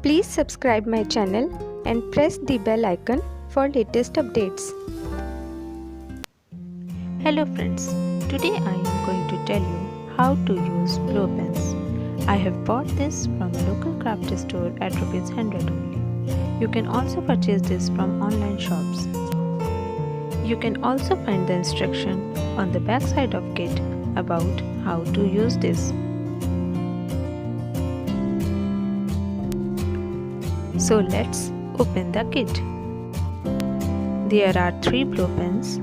Please subscribe my channel and press the bell icon for latest updates. Hello friends, today I am going to tell you how to use blow pens. I have bought this from a local craft store at ₹100 only. You can also purchase this from online shops. You can also find the instruction on the back side of kit about how to use this. So let's open the kit. There are 3 blow pens.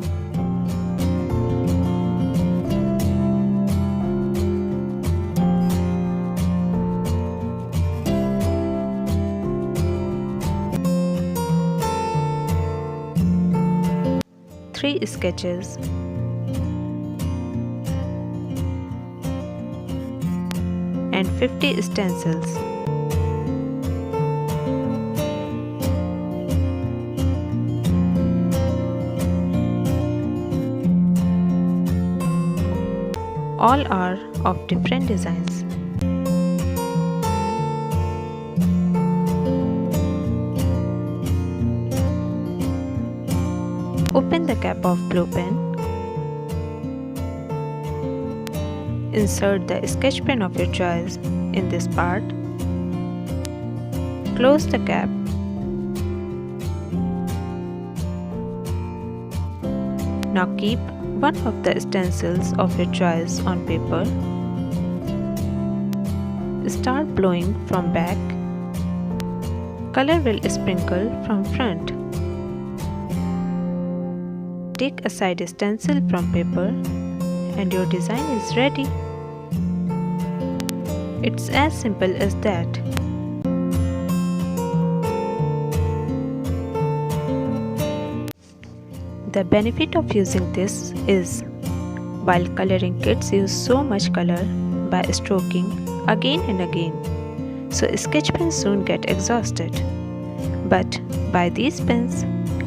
Three sketches, and 50 stencils. All are of different designs. Open the cap of blow pen. Insert the sketch pen of your choice in this part. Close the cap. Now keep one of the stencils of your choice on paper. Start blowing from back. Color will sprinkle from front. Take a side stencil from paper and your design is ready. It's as simple as that. The benefit of using this is, while coloring kits use so much color by stroking again and again, so sketch pens soon get exhausted. But by these pens,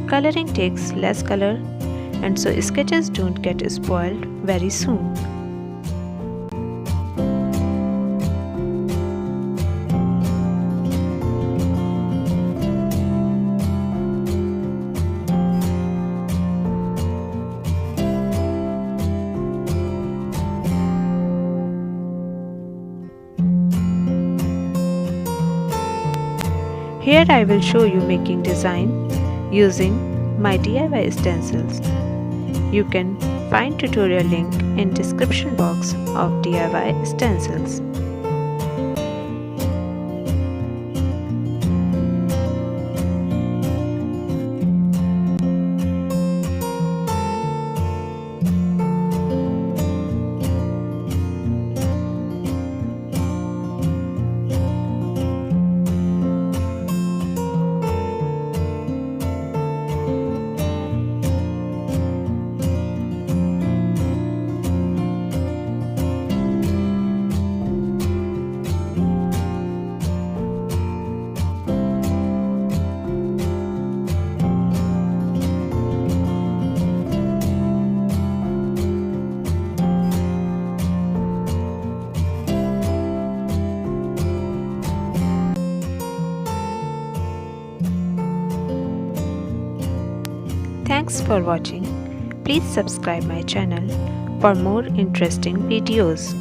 coloring takes less color and so sketches don't get spoiled very soon. Here I will show you making design using my DIY stencils. You can find tutorial link in description box of DIY stencils. Thanks for watching. Please subscribe my channel for more interesting videos.